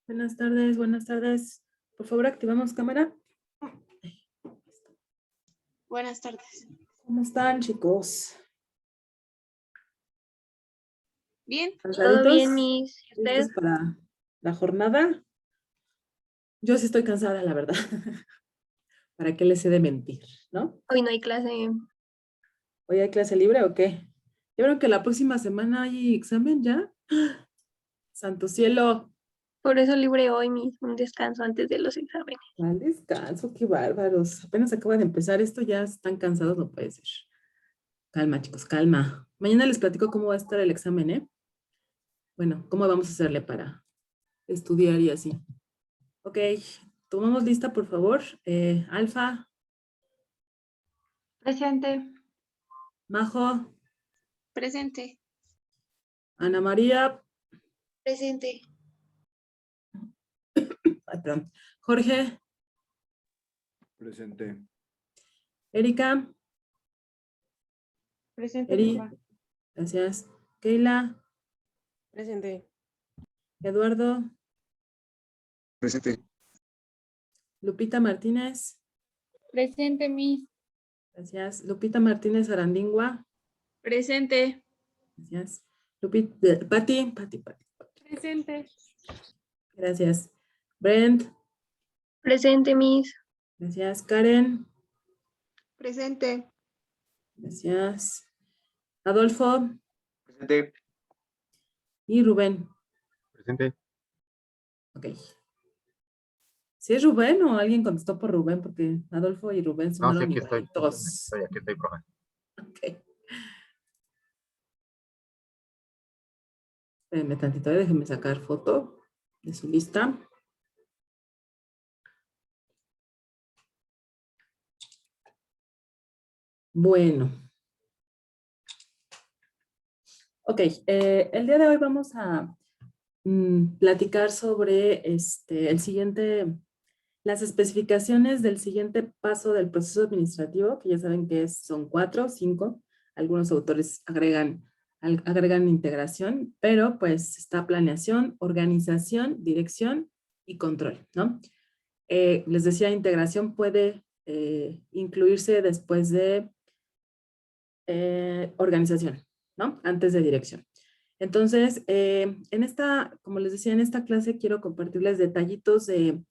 Buenas tardes, buenas tardes. Por favor, activamos cámara. Buenas tardes. ¿Cómo están, chicos? Bien. ¿Cansaditos? Todo bien, Miss. ¿Y usted? ¿Listos para la jornada? Yo sí estoy cansada, la verdad. ¿Para qué les he de mentir, no? Hoy no hay clase. ¿Hoy hay clase libre o qué? ¿Ya vieron que la próxima semana hay examen ya? ¡Santo cielo! Por eso libre hoy, Miss. Un descanso antes de los exámenes. Mal descanso, qué bárbaros. Apenas acaba de empezar esto, ya están cansados, no puede ser. Calma, chicos, calma. Mañana les platico cómo va a estar el examen, ¿eh? Bueno, cómo vamos a hacerle para estudiar y así. Ok, tomamos lista, por favor. Alfa, Presente. Majo, Presente. Ana María, Presente. ay, perdón, Jorge, Presente. Erika, Presente, Eri, profa. gracias. Keila, Presente. Eduardo, Presente. Lupita Martínez, Presente, Miss. gracias. Lupita Martínez Arandingua, Presente. gracias. Lupita, Pati, Presente. gracias. Brent, Presente, Miss. gracias. Karen, Presente. gracias. Adolfo Presente. y Rubén. Presente. Ok. ¿Sí es Rubén o alguien contestó por Rubén? Porque Adolfo y Rubén No, sí, sonaron aquí estoy. igualitos. Aquí estoy, profe. Ok. Espérenme tantito, déjenme sacar foto de su lista. Bueno. Ok, el día de hoy vamos a platicar sobre el siguiente, las especificaciones del siguiente paso del proceso administrativo, que ya saben que son 4, 5. Algunos autores agregan integración, pero pues está planeación, organización, dirección y control, ¿no? Les decía, integración puede incluirse después de organización, ¿no? Antes de dirección. Entonces, como les decía, en esta clase quiero compartirles detallitos de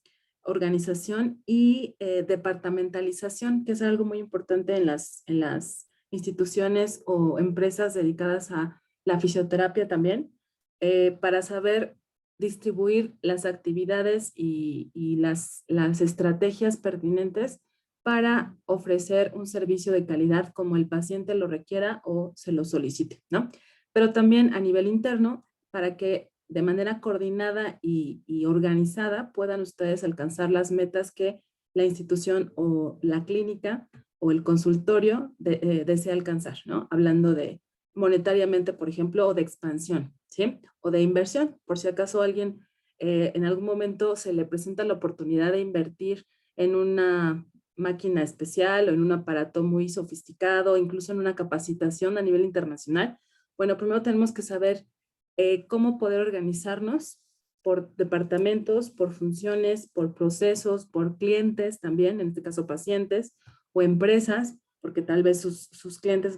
organización y departamentalización, que es algo muy importante en las instituciones o empresas dedicadas a la fisioterapia también, para saber distribuir las actividades y las estrategias pertinentes para ofrecer un servicio de calidad como el paciente lo requiera o se lo solicite, ¿no? Pero también a nivel interno para que de manera coordinada y organizada puedan ustedes alcanzar las metas que la institución o la clínica o el consultorio desea alcanzar, ¿no? Hablando de monetariamente, por ejemplo, o de expansión, ¿sí? O de inversión, por si acaso alguien en algún momento se le presenta la oportunidad de invertir en una máquina especial o en un aparato muy sofisticado, incluso en una capacitación a nivel internacional. Bueno, primero tenemos que saber cómo poder organizarnos por departamentos, por funciones, por procesos, por clientes también, en este caso pacientes o empresas, porque tal vez sus clientes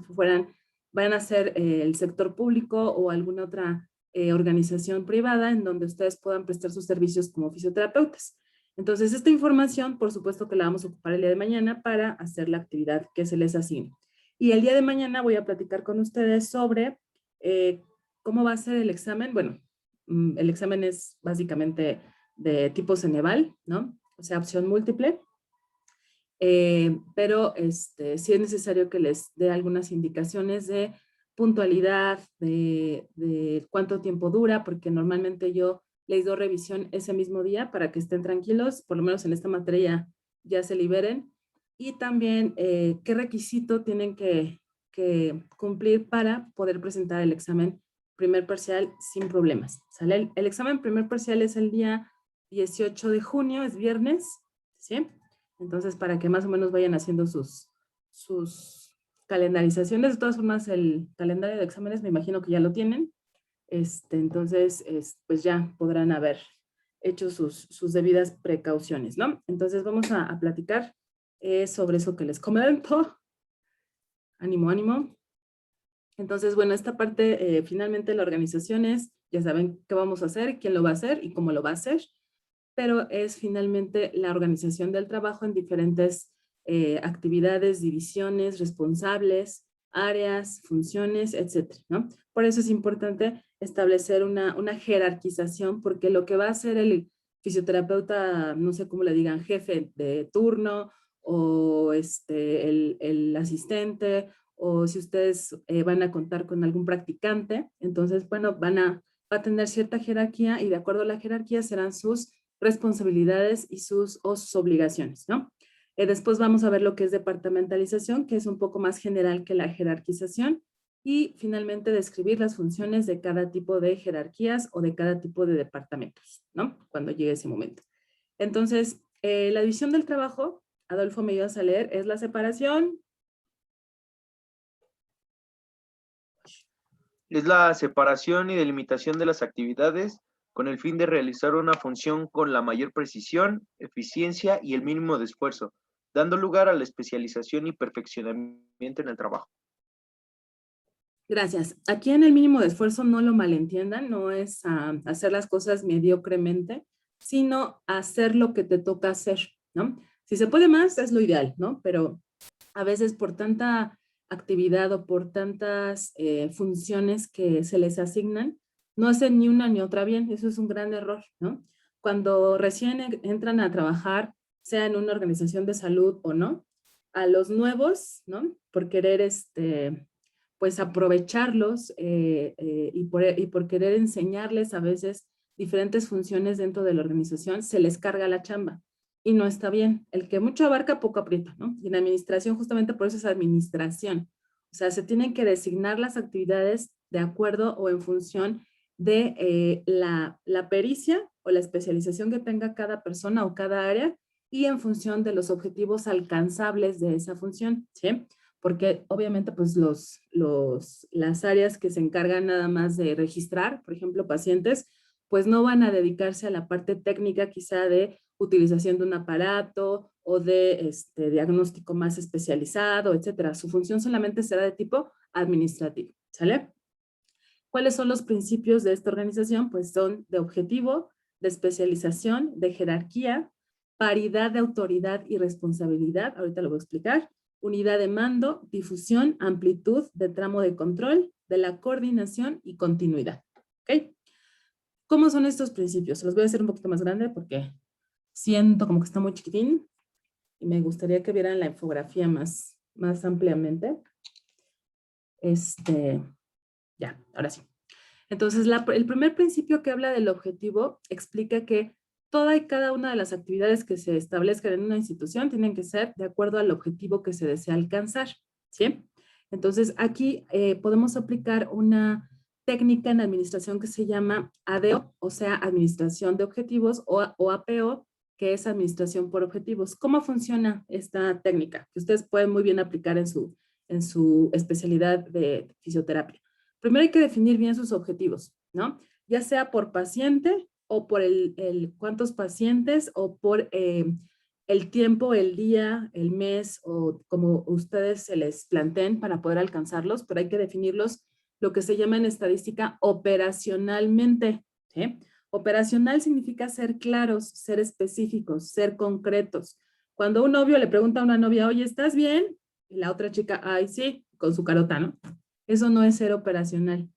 van a ser el sector público o alguna otra organización privada en donde ustedes puedan prestar sus servicios como fisioterapeutas. Entonces, esta información, por supuesto que la vamos a ocupar el día de mañana para hacer la actividad que se les asigne. Y el día de mañana voy a platicar con ustedes sobre cómo va a ser el examen. Bueno, el examen es básicamente de tipo Ceneval, ¿no? O sea, opción múltiple. Pero sí es necesario que les dé algunas indicaciones de puntualidad, de cuánto tiempo dura, porque normalmente yo les doy revisión ese mismo día para que estén tranquilos, por lo menos en esta materia ya se liberen, y también qué requisito tienen que cumplir para poder presentar el examen primer parcial sin problemas. ¿Sale? El examen primer parcial es el día 18 de junio, es viernes, ¿sí? Entonces, para que más o menos vayan haciendo sus calendarizaciones. De todas formas, el calendario de exámenes me imagino que ya lo tienen. Entonces, pues ya podrán haber hecho sus debidas precauciones, ¿no? Entonces vamos a platicar sobre eso que les comento. Ánimo, ánimo. Entonces, bueno, esta parte finalmente la organización es, ya saben qué vamos a hacer, quién lo va a hacer y cómo lo va a hacer, pero es finalmente la organización del trabajo en diferentes actividades, divisiones, responsables, áreas, funciones, etcétera, ¿no? Por eso es importante establecer una jerarquización, porque lo que va a hacer el fisioterapeuta, no sé cómo le digan, jefe de turno, o el asistente, o si ustedes van a contar con algún practicante, entonces, bueno, va a tener cierta jerarquía y de acuerdo a la jerarquía serán sus responsabilidades y sus obligaciones, ¿no? Después vamos a ver lo que es departamentalización, que es un poco más general que la jerarquización, y finalmente describir las funciones de cada tipo de jerarquías o de cada tipo de departamentos, ¿no? Cuando llegue ese momento. Entonces, la división del trabajo, Adolfo, me ayudas a leer, es la separación. Es la separación y delimitación de las actividades con el fin de realizar una función con la mayor precisión, eficiencia y el mínimo de esfuerzo, dando lugar a la especialización y perfeccionamiento en el trabajo. Gracias. Aquí en el mínimo de esfuerzo no lo malentiendan, no es hacer las cosas mediocremente, sino hacer lo que te toca hacer, ¿no? Si se puede más, es lo ideal, ¿no? Pero a veces por tanta actividad o por tantas funciones que se les asignan, no hacen ni una ni otra bien. Eso es un gran error, ¿no? Cuando recién entran a trabajar, sea en una organización de salud o no, a los nuevos, ¿no? Por querer pues aprovecharlos y por querer enseñarles a veces diferentes funciones dentro de la organización, se les carga la chamba y no está bien. El que mucho abarca, poco aprieta, ¿no? Y en administración justamente por eso es administración. O sea, se tienen que designar las actividades de acuerdo o en función de la pericia o la especialización que tenga cada persona o cada área y en función de los objetivos alcanzables de esa función, ¿sí? Porque obviamente pues las áreas que se encargan nada más de registrar, por ejemplo, pacientes, pues no van a dedicarse a la parte técnica quizá de utilización de un aparato o de diagnóstico más especializado, etcétera. Su función solamente será de tipo administrativo, ¿sale? ¿Cuáles son los principios de esta organización? Pues son de objetivo, de especialización, de jerarquía, paridad de autoridad y responsabilidad, ahorita lo voy a explicar, unidad de mando, difusión, amplitud de tramo de control, de la coordinación y continuidad. ¿Ok? ¿Cómo son estos principios? Se los voy a hacer un poquito más grande porque siento como que está muy chiquitín y me gustaría que vieran la infografía más ampliamente. Ya, ahora sí. Entonces, el primer principio que habla del objetivo explica que toda y cada una de las actividades que se establezcan en una institución tienen que ser de acuerdo al objetivo que se desea alcanzar, ¿sí? Entonces, aquí podemos aplicar una técnica en administración que se llama ADO, o sea, Administración de Objetivos, o APO, que es Administración por Objetivos. ¿Cómo funciona esta técnica? Que ustedes pueden muy bien aplicar en su especialidad de fisioterapia. Primero hay que definir bien sus objetivos, ¿no? Ya sea por paciente o por cuántos pacientes o por el tiempo, el día, el mes o como ustedes se les planteen para poder alcanzarlos, pero hay que definirlos lo que se llama en estadística operacionalmente, ¿sí? Operacional significa ser claros, ser específicos, ser concretos. Cuando un novio le pregunta a una novia, oye, ¿estás bien? Y la otra chica, ay, sí, con su carota, ¿no? Eso no es ser operacional.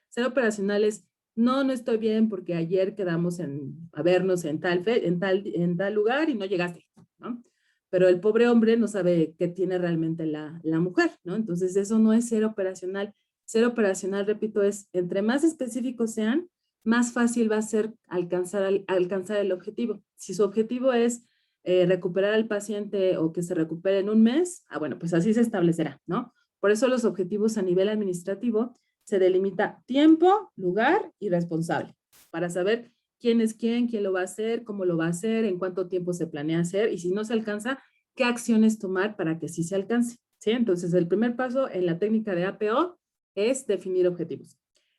Ser operacional es, no estoy bien porque ayer quedamos a vernos en tal lugar y no llegaste, ¿no? Pero el pobre hombre no sabe qué tiene realmente la mujer, ¿no? Entonces eso no es ser operacional. Ser operacional, repito, es entre más específicos sean, más fácil va a ser alcanzar el objetivo. Si su objetivo es recuperar al paciente o que se recupere en un mes, bueno, pues así se establecerá, ¿no? Por eso los objetivos a nivel administrativo se delimita tiempo, lugar y responsable para saber quién es quién lo va a hacer, cómo lo va a hacer, en cuánto tiempo se planea hacer y si no se alcanza, qué acciones tomar para que sí se alcance, ¿sí? Entonces, el primer paso en la técnica de APO es definir objetivos.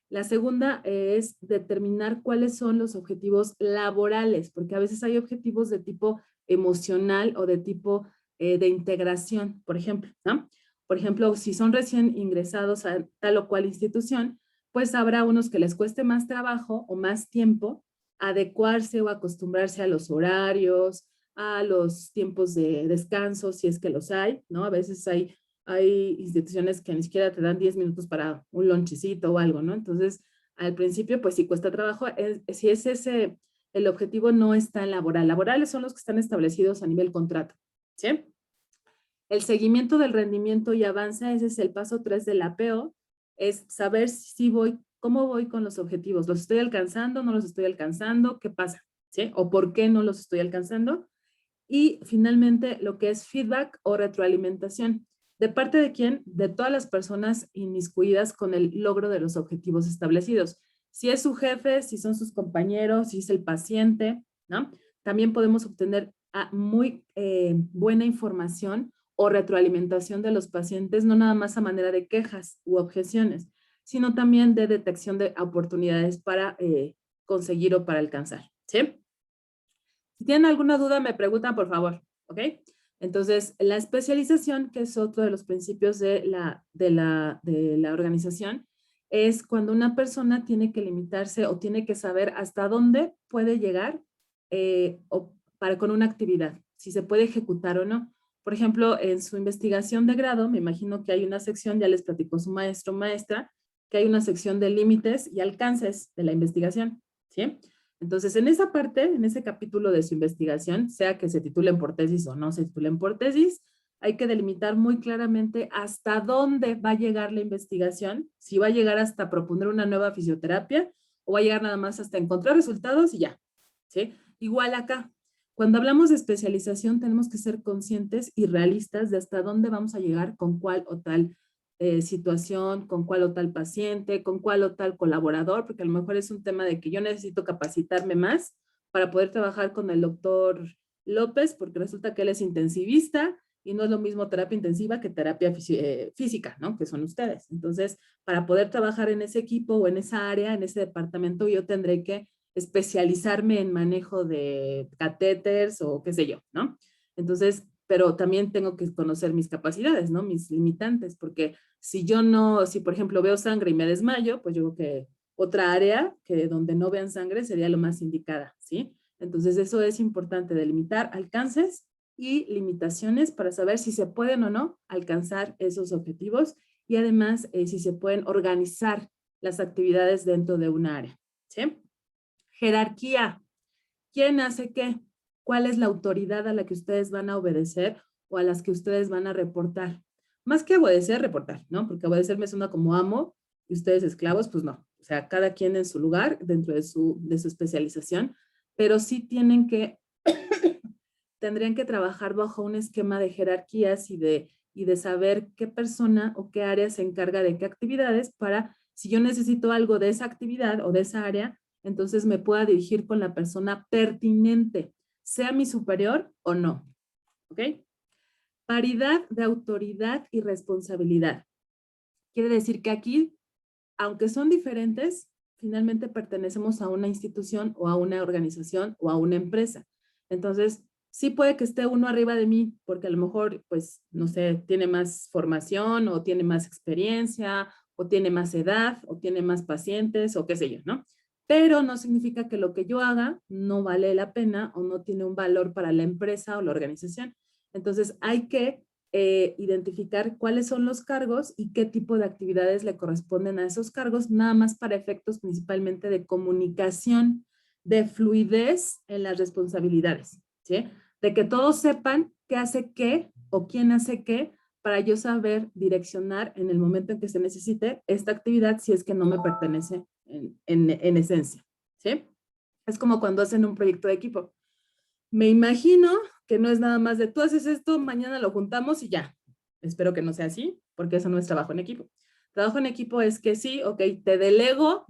La segunda es determinar cuáles son los objetivos laborales, porque a veces hay objetivos de tipo emocional o de tipo de integración, por ejemplo, ¿no? Por ejemplo, si son recién ingresados a tal o cual institución, pues habrá unos que les cueste más trabajo o más tiempo adecuarse o acostumbrarse a los horarios, a los tiempos de descanso, si es que los hay, ¿no? A veces hay instituciones que ni siquiera te dan 10 minutos para un lonchecito o algo, ¿no? Entonces, al principio, pues sí cuesta trabajo. Si es ese, el objetivo no está en laboral. Laborales son los que están establecidos a nivel contrato, ¿sí? El seguimiento del rendimiento y avance, ese es el paso 3 del APO, es saber si voy, cómo voy con los objetivos. ¿Los estoy alcanzando? ¿No los estoy alcanzando? ¿Qué pasa? ¿Sí? ¿O por qué no los estoy alcanzando? Y finalmente, lo que es feedback o retroalimentación. ¿De parte de quién? De todas las personas inmiscuidas con el logro de los objetivos establecidos. Si es su jefe, si son sus compañeros, si es el paciente, ¿no? También podemos obtener muy buena información o retroalimentación de los pacientes, no nada más a manera de quejas u objeciones, sino también de detección de oportunidades para conseguir o para alcanzar, ¿sí? Si tienen alguna duda, me preguntan, por favor, ¿ok? Entonces, la especialización, que es otro de los principios de la organización, es cuando una persona tiene que limitarse o tiene que saber hasta dónde puede llegar con una actividad, si se puede ejecutar o no. Por ejemplo, en su investigación de grado, me imagino que hay una sección, ya les platicó su maestro o maestra, que hay una sección de límites y alcances de la investigación, ¿sí? Entonces, en esa parte, en ese capítulo de su investigación, sea que se titulen por tesis o no se titulen por tesis, hay que delimitar muy claramente hasta dónde va a llegar la investigación, si va a llegar hasta proponer una nueva fisioterapia o va a llegar nada más hasta encontrar resultados y ya, ¿sí? Igual acá, cuando hablamos de especialización tenemos que ser conscientes y realistas de hasta dónde vamos a llegar con cuál o tal situación, con cuál o tal paciente, con cuál o tal colaborador, porque a lo mejor es un tema de que yo necesito capacitarme más para poder trabajar con el doctor López, porque resulta que él es intensivista y no es lo mismo terapia intensiva que terapia física, ¿no? Que son ustedes. Entonces, para poder trabajar en ese equipo o en esa área, en ese departamento, yo tendré que especializarme en manejo de catéteres o qué sé yo, ¿no? Entonces, pero también tengo que conocer mis capacidades, ¿no? Mis limitantes, porque si por ejemplo veo sangre y me desmayo, pues yo creo que otra área que donde no vean sangre sería lo más indicada, ¿sí? Entonces eso es importante, delimitar alcances y limitaciones para saber si se pueden o no alcanzar esos objetivos y además si se pueden organizar las actividades dentro de un área, ¿sí? Jerarquía. ¿Quién hace qué? ¿Cuál es la autoridad a la que ustedes van a obedecer o a las que ustedes van a reportar? Más que obedecer, reportar, ¿no? Porque obedecer me suena como amo y ustedes esclavos, pues no. O sea, cada quien en su lugar, dentro de su especialización, pero sí tendrían que trabajar bajo un esquema de jerarquías y de saber qué persona o qué área se encarga de qué actividades para, si yo necesito algo de esa actividad o de esa área, entonces me pueda dirigir con la persona pertinente, sea mi superior o no. ¿Ok? Paridad de autoridad y responsabilidad. Quiere decir que aquí, aunque son diferentes, finalmente pertenecemos a una institución o a una organización o a una empresa. Entonces, sí puede que esté uno arriba de mí, porque a lo mejor, pues, no sé, tiene más formación o tiene más experiencia o tiene más edad o tiene más pacientes o qué sé yo, ¿no? Pero no significa que lo que yo haga no vale la pena o no tiene un valor para la empresa o la organización. Entonces hay que identificar cuáles son los cargos y qué tipo de actividades le corresponden a esos cargos, nada más para efectos principalmente de comunicación, de fluidez en las responsabilidades, ¿sí? De que todos sepan qué hace qué o quién hace qué para yo saber direccionar en el momento en que se necesite esta actividad si es que no me pertenece en esencia, ¿sí? Es como cuando hacen un proyecto de equipo. Me imagino que no es nada más de tú haces esto, mañana lo juntamos y ya. Espero que no sea así, porque eso no es trabajo en equipo. Trabajo en equipo es que sí, ok, te delego,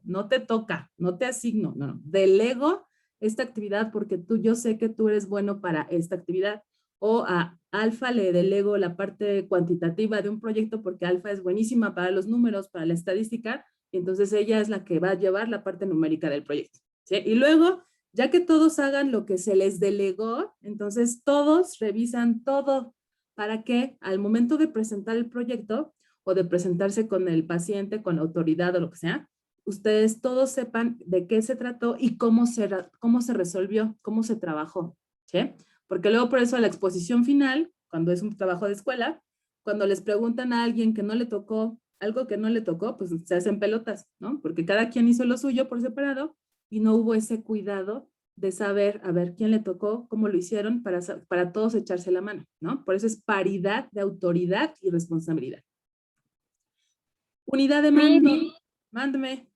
no te toca, no te asigno, no, delego esta actividad porque yo sé que tú eres bueno para esta actividad. O a Alfa le delego la parte cuantitativa de un proyecto porque Alfa es buenísima para los números, para la estadística, Y entonces ella es la que va a llevar la parte numérica del proyecto, ¿sí? Y luego, ya que todos hagan lo que se les delegó, entonces todos revisan todo para que al momento de presentar el proyecto o de presentarse con el paciente, con la autoridad o lo que sea, ustedes todos sepan de qué se trató y cómo se resolvió, cómo se trabajó, ¿sí? Porque luego por eso la exposición final, cuando es un trabajo de escuela, cuando les preguntan a alguien que no le tocó, algo que no le tocó, pues se hacen pelotas, ¿no? Porque cada quien hizo lo suyo por separado y no hubo ese cuidado de saber, a ver, quién le tocó, cómo lo hicieron, para todos echarse la mano, ¿no? Por eso es paridad de autoridad y responsabilidad. Unidad de mando. Mándeme.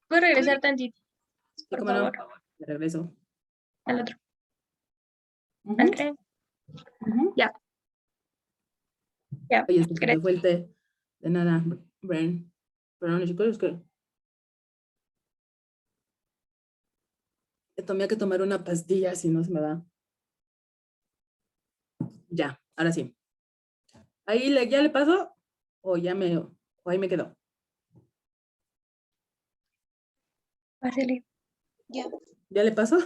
¿Puedo regresar tantito, Sí, por cómo no. favor? De regreso. Al otro. Ujú, Al 3. ujú. Ya. Ya. Oye, se me Gracias. fue el té. De nada, Bren. Perdón, chicos, es que tomé que tomar una pastilla, si no se me va. Ya, ahora sí. ¿Ahí ya le pasó? O ahí me quedó. Pásele. Ya. ¿Ya le pasó?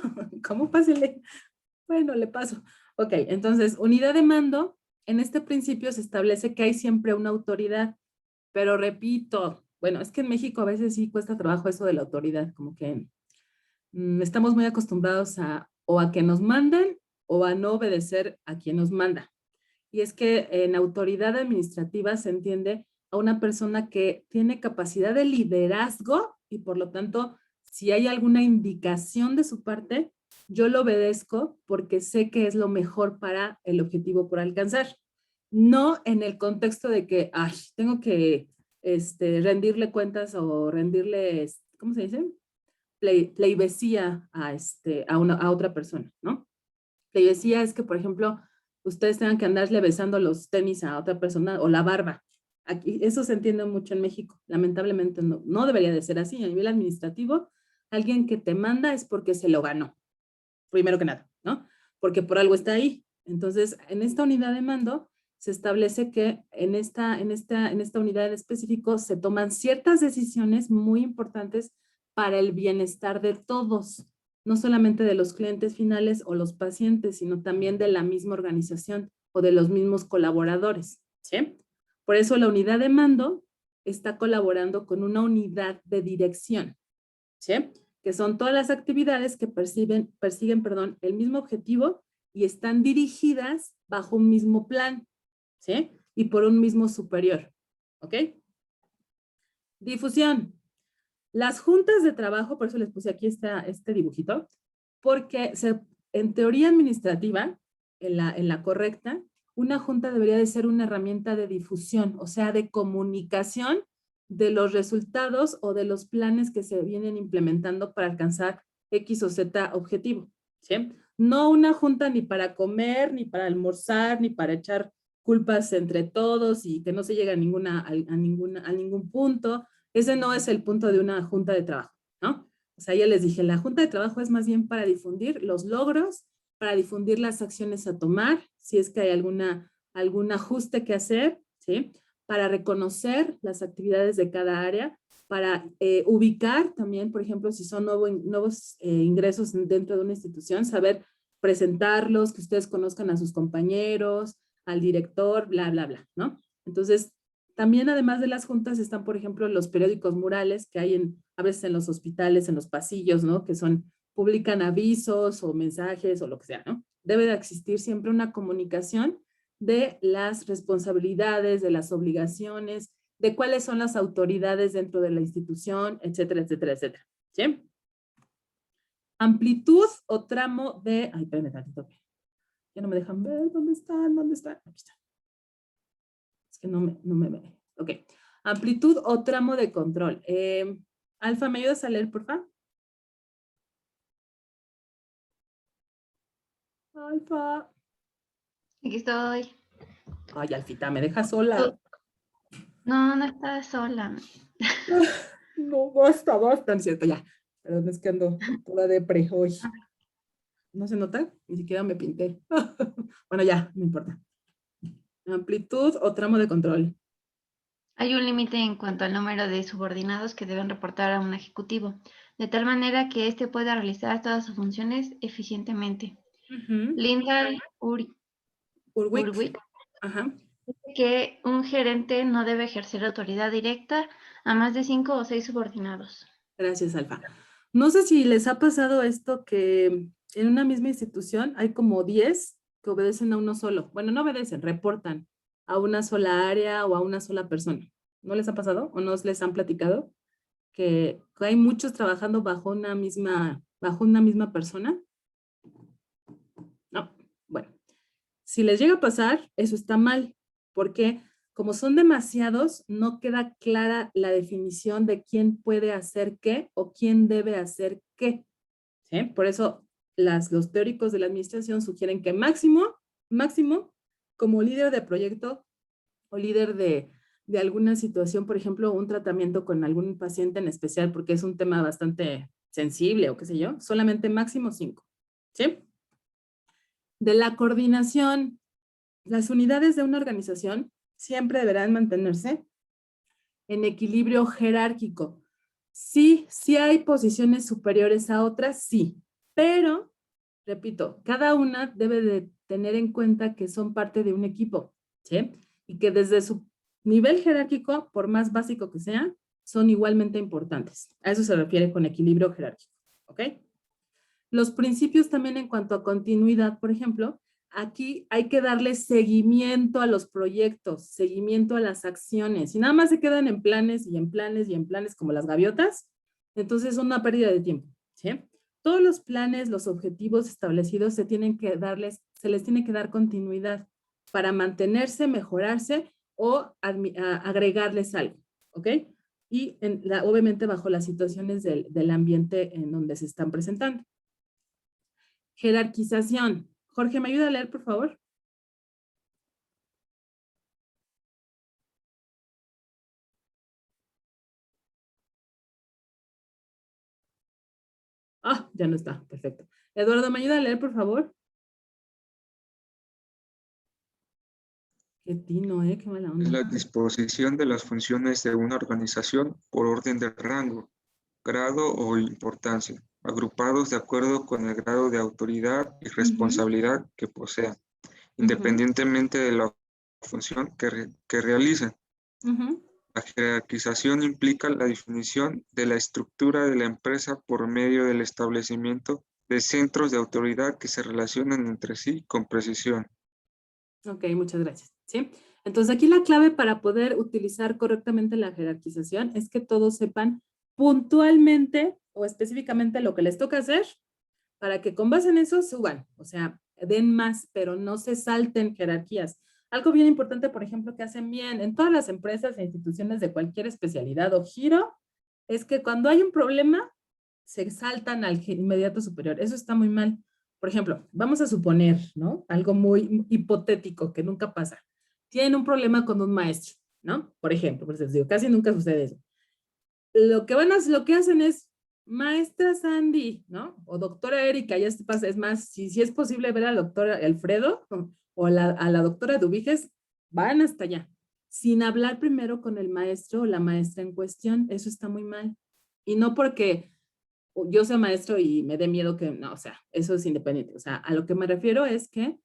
¿Cómo pásele? Bueno, le paso. Ok, entonces, unidad de mando, en este principio se establece que hay siempre una autoridad, pero repito, bueno, es que en México a veces sí cuesta trabajo eso de la autoridad, como que estamos muy acostumbrados o a que nos mandan o a no obedecer a quien nos manda. Y es que en autoridad administrativa se entiende a una persona que tiene capacidad de liderazgo y por lo tanto, si hay alguna indicación de su parte, yo lo obedezco porque sé que es lo mejor para el objetivo por alcanzar. No en el contexto de que, ay, tengo que rendirle cuentas o rendirle, ¿cómo se dice? Pleibesía a otra persona, ¿no? Pleibesía es que, por ejemplo, ustedes tengan que andarle besando los tenis a otra persona o la barba. Aquí, eso se entiende mucho en México. Lamentablemente no debería de ser así. A nivel administrativo, alguien que te manda es porque se lo ganó, primero que nada, ¿no? Porque por algo está ahí. Entonces, en esta unidad de mando, se establece que en esta unidad en específico se toman ciertas decisiones muy importantes para el bienestar de todos, no solamente de los clientes finales o los pacientes, sino también de la misma organización o de los mismos colaboradores, ¿sí? Por eso la unidad de mando está colaborando con una unidad de dirección, ¿sí? Que son todas las actividades que persiguen, el mismo objetivo y están dirigidas bajo un mismo plan, ¿sí? Y por un mismo superior, ¿ok? Difusión. Las juntas de trabajo, por eso les puse aquí este dibujito, porque en teoría administrativa, en la correcta, una junta debería de ser una herramienta de difusión, o sea, de comunicación de los resultados o de los planes que se vienen implementando para alcanzar X o Z objetivo, ¿sí? No una junta ni para comer, ni para almorzar, ni para echar culpas entre todos y que no se llegue a ningún punto. Ese no es el punto de una junta de trabajo, ¿no? O sea, ya les dije, la junta de trabajo es más bien para difundir los logros, para difundir las acciones a tomar, si es que hay algún ajuste que hacer, ¿sí? Para reconocer las actividades de cada área, para ubicar también, por ejemplo, si son nuevos ingresos dentro de una institución, saber presentarlos, que ustedes conozcan a sus compañeros, al director, bla, bla, bla, ¿no? Entonces, también además de las juntas están, por ejemplo, los periódicos murales que hay a veces en los hospitales, en los pasillos, ¿no? Que publican avisos o mensajes o lo que sea, ¿no? Debe de existir siempre una comunicación de las responsabilidades, de las obligaciones, de cuáles son las autoridades dentro de la institución, etcétera, etcétera, etcétera. ¿Sí? Amplitud o tramo de... Ay, espérenme tantito. Ya no me dejan ver. ¿Dónde están? ¿Dónde están? Aquí están. Es que no me ve. Ok. Amplitud o tramo de control. Alfa, ¿me ayudas a leer, por favor? Alfa. Aquí estoy. Ay, Alfita, me deja sola. No, no estaba sola. No, basta, no es cierto, ya. Perdón, es que ando toda depre hoy. ¿No se nota? Ni siquiera me pinté. Bueno, ya, no importa. Amplitud o tramo de control. Hay un límite en cuanto al número de subordinados que deben reportar a un ejecutivo, de tal manera que éste pueda realizar todas sus funciones eficientemente. Linda Urwick. Urwick Ajá. dice que un gerente no debe ejercer autoridad directa a más de 5 o 6 subordinados. Gracias, Alfa. No sé si les ha pasado esto que en una misma institución hay como 10 que obedecen a uno solo. Bueno, no obedecen, reportan a una sola área o a una sola persona. ¿No les ha pasado o no les han platicado que hay muchos trabajando bajo una misma persona? No. Bueno, si les llega a pasar, eso está mal, porque como son demasiados, no queda clara la definición de quién puede hacer qué o quién debe hacer qué. ¿Sí? Por eso los teóricos de la administración sugieren que máximo, como líder de proyecto o líder de alguna situación, por ejemplo, un tratamiento con algún paciente en especial, porque es un tema bastante sensible o qué sé yo, solamente máximo 5. ¿Sí? De la coordinación, las unidades de una organización siempre deberán mantenerse en equilibrio jerárquico. Sí hay posiciones superiores a otras, sí, pero, repito, cada una debe de tener en cuenta que son parte de un equipo, ¿sí? Y que desde su nivel jerárquico, por más básico que sea, son igualmente importantes. A eso se refiere con equilibrio jerárquico, ¿ok? Los principios también en cuanto a continuidad, por ejemplo, aquí hay que darle seguimiento a los proyectos, seguimiento a las acciones. Si nada más se quedan en planes y en planes y en planes como las gaviotas, entonces es una pérdida de tiempo, ¿sí? Todos los planes, los objetivos establecidos se les tiene que dar continuidad para mantenerse, mejorarse o agregarles algo, ¿ok? Y obviamente bajo las situaciones del ambiente en donde se están presentando. Jerarquización. Jorge, ¿me ayuda a leer, por favor? Ah, ya no está. Perfecto. Eduardo, ¿me ayuda a leer, por favor? Qué tino, qué mala Es onda. la disposición de las funciones de una organización por orden de rango, grado o importancia, agrupados de acuerdo con el grado de autoridad y responsabilidad que posean, independientemente de la función que realicen. La jerarquización implica la definición de la estructura de la empresa por medio del establecimiento de centros de autoridad que se relacionan entre sí con precisión. Ok, muchas gracias. ¿Sí? Entonces aquí la clave para poder utilizar correctamente la jerarquización es que todos sepan puntualmente o específicamente lo que les toca hacer para que con base en eso suban, o sea, den más, pero no se salten jerarquías. Algo bien importante, por ejemplo, que hacen bien en todas las empresas e instituciones de cualquier especialidad o giro, es que cuando hay un problema, se saltan al inmediato superior. Eso está muy mal. Por ejemplo, vamos a suponer, ¿no? Algo muy hipotético que nunca pasa. Tienen un problema con un maestro, ¿no? Por ejemplo, por eso les digo, casi nunca sucede eso. Lo que hacen es, maestra Sandy, ¿no? O doctora Erika, ya se pasa, es más, si es posible ver al doctor Alfredo o a la doctora Dubiges, van hasta allá, sin hablar primero con el maestro o la maestra en cuestión. Eso está muy mal. Y no porque yo sea maestro y me dé miedo que, no, o sea, eso es independiente. O sea, a lo que me refiero es que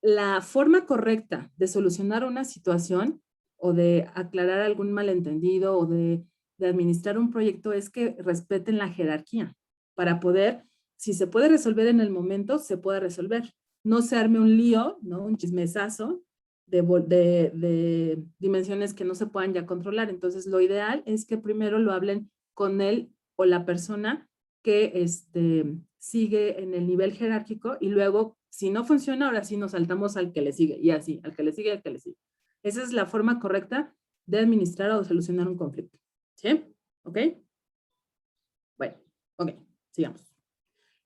la forma correcta de solucionar una situación o de aclarar algún malentendido o de administrar un proyecto es que respeten la jerarquía para poder, si se puede resolver en el momento, se puede resolver. No se arme un lío, ¿no? Un chismesazo de dimensiones que no se puedan ya controlar. Entonces, lo ideal es que primero lo hablen con él o la persona que sigue en el nivel jerárquico y luego, si no funciona, ahora sí nos saltamos al que le sigue y así, al que le sigue, al que le sigue. Esa es la forma correcta de administrar o de solucionar un conflicto. ¿Sí? ¿Ok? Bueno, ok, sigamos.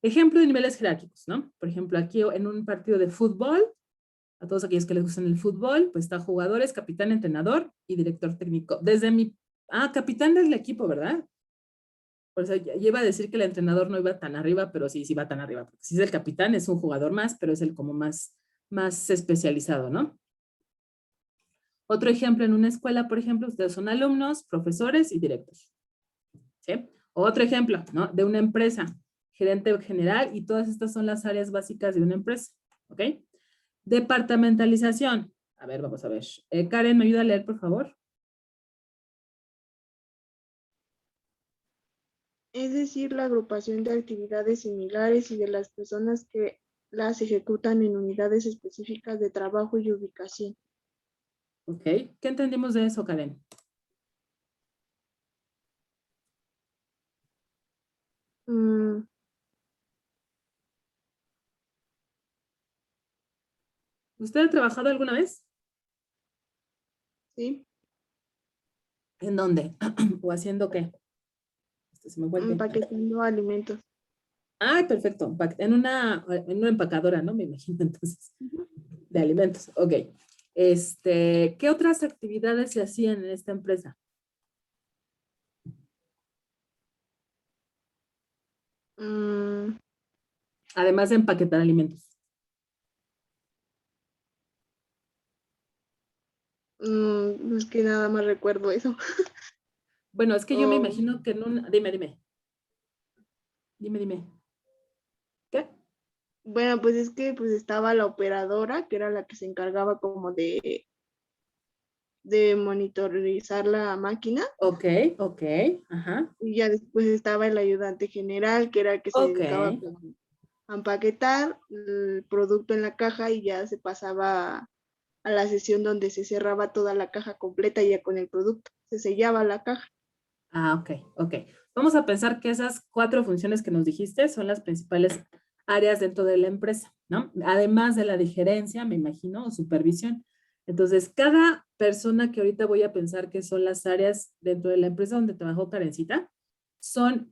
Ejemplo de niveles jerárquicos, ¿no? Por ejemplo, aquí en un partido de fútbol, a todos aquellos que les gustan el fútbol, pues está jugadores, capitán, entrenador y director técnico. Capitán del equipo, ¿verdad? Por eso ya iba a decir que el entrenador no iba tan arriba, pero sí va tan arriba. Porque si es el capitán, es un jugador más, pero es el como más especializado, ¿no? Otro ejemplo, en una escuela, por ejemplo, ustedes son alumnos, profesores y directores. ¿Sí? Otro ejemplo, ¿no? De una empresa, gerente general, y todas estas son las áreas básicas de una empresa. ¿Ok? Departamentalización. A ver, vamos a ver. Karen, ¿me ayuda a leer, por favor? Es decir, la agrupación de actividades similares y de las personas que las ejecutan en unidades específicas de trabajo y ubicación. Ok. ¿Qué entendimos de eso, Karen? Mm, ¿Usted ha trabajado alguna vez? sí, ¿En dónde? ¿O haciendo qué? Se me fue el tiempo. empaquetando alimentos. Ah, perfecto. En una empacadora, ¿no? Me imagino entonces. De alimentos. Ok. ¿Qué otras actividades se hacían en esta empresa? Mm, Además de empaquetar alimentos. es que nada más recuerdo eso. Bueno, es que yo me Oh, imagino que en un... Dime. Dime. ¿Qué? bueno, pues es que pues estaba la operadora, que era la que se encargaba como de monitorizar la máquina, Ok. Ajá. y ya después estaba el ayudante general, que era el que se Ok. dedicaba como a empaquetar el producto en la caja y ya se pasaba a la sesión donde se cerraba toda la caja completa ya con el producto, se sellaba la caja. Ah, ok. Vamos a pensar que esas 4 funciones que nos dijiste son las principales áreas dentro de la empresa, ¿no? Además de la de gerencia, me imagino, o supervisión. Entonces, cada persona que ahorita voy a pensar que son las áreas dentro de la empresa donde trabajó Karencita,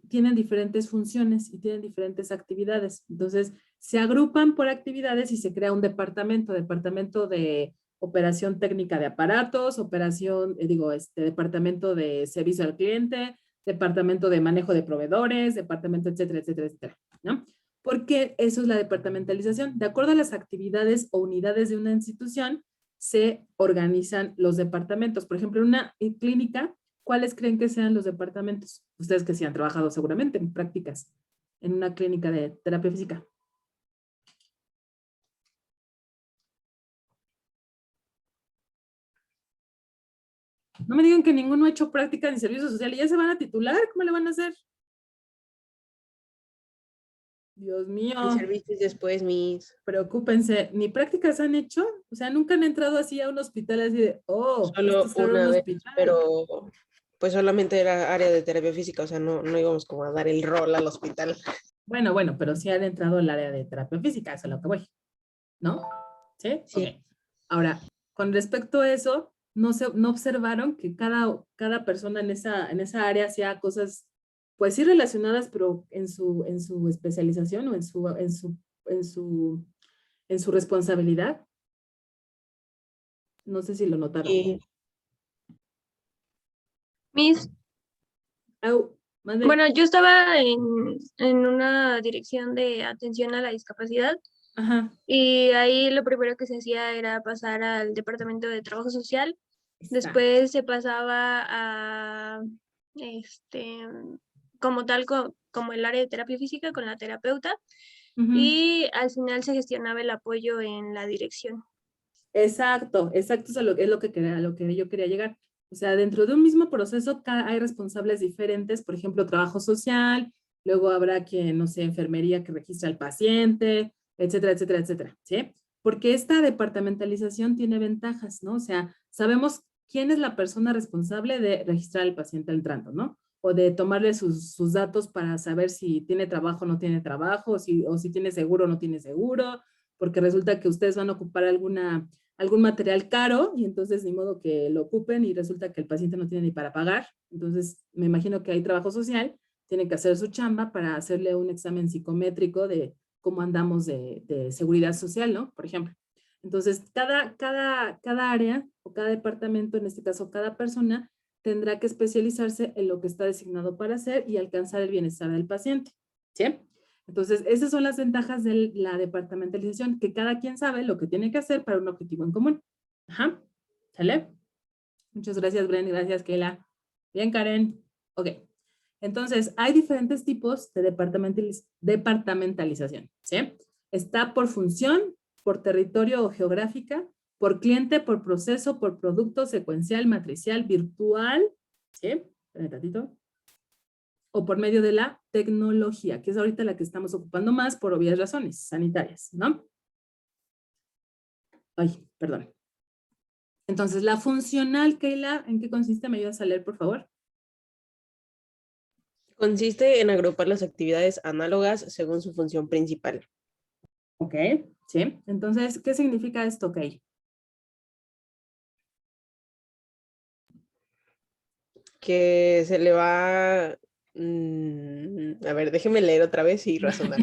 tienen diferentes funciones y tienen diferentes actividades. Entonces, se agrupan por actividades y se crea un departamento de operación técnica de aparatos, departamento de servicio al cliente, departamento de manejo de proveedores, departamento, etcétera, ¿no? Porque eso es la departamentalización. De acuerdo a las actividades o unidades de una institución, se organizan los departamentos. Por ejemplo, en una clínica, ¿cuáles creen que sean los departamentos? Ustedes que sí han trabajado seguramente en prácticas en una clínica de terapia física. No me digan que ninguno ha hecho práctica ni servicio social y ya se van a titular. ¿Cómo le van a hacer? Dios mío. En servicios después, mis. Preocúpense. ¿Ni prácticas han hecho? O sea, nunca han entrado así a un hospital así de, Solo esto es ahora una un vez, hospital. pero pues solamente era área de terapia física, o sea, no íbamos como a dar el rol al hospital. Bueno, pero sí han entrado al área de terapia física, eso es a lo que voy. ¿No? ¿Sí? Sí. Ok. Ahora, con respecto a eso, no observaron que cada persona en esa área hacía cosas, pues sí relacionadas, pero en su especialización o en su responsabilidad. No sé si lo notaron. Y Miss, Au, mande. bueno, yo estaba en una dirección de atención a la discapacidad Ajá. y ahí lo primero que se hacía era pasar al departamento de trabajo social. Está. Después se pasaba a, como tal, como el área de terapia física con la terapeuta. Ujú. Y al final se gestionaba el apoyo en la dirección. Exacto, eso es lo que yo quería llegar. O sea, dentro de un mismo proceso hay responsables diferentes, por ejemplo, trabajo social, luego habrá quien, no sé, enfermería que registra al paciente, etcétera, ¿sí? Porque esta departamentalización tiene ventajas, ¿no? O sea, sabemos quién es la persona responsable de registrar al paciente entrando, ¿no? O de tomarle sus datos para saber si tiene trabajo o no tiene trabajo, o si tiene seguro o no tiene seguro, porque resulta que ustedes van a ocupar algún material caro y entonces ni modo que lo ocupen y resulta que el paciente no tiene ni para pagar. Entonces me imagino que hay trabajo social, tienen que hacer su chamba para hacerle un examen psicométrico de cómo andamos de seguridad social, ¿no? Por ejemplo. Entonces cada área o cada departamento, en este caso cada persona, tendrá que especializarse en lo que está designado para hacer y alcanzar el bienestar del paciente. ¿Sí? Entonces, esas son las ventajas de la departamentalización, que cada quien sabe lo que tiene que hacer para un objetivo en común. Ajá, ¿sale? Muchas gracias, Bren. Gracias, Keila. Bien, Karen. Ok. Entonces, hay diferentes tipos de departamentalización, ¿sí? Está por función, por territorio o geográfica, por cliente, por proceso, por producto, secuencial, matricial, virtual, ¿sí? Espérame tantito. O por medio de la tecnología, que es ahorita la que estamos ocupando más por obvias razones sanitarias, ¿no? Ay, perdón. Entonces, la funcional, Keila, ¿en qué consiste? ¿Me ayudas a leer, por favor? Consiste en agrupar las actividades análogas según su función principal. Ok, sí. Entonces, ¿qué significa esto, Keila? Que se le va... a ver, déjeme leer otra vez y razonar.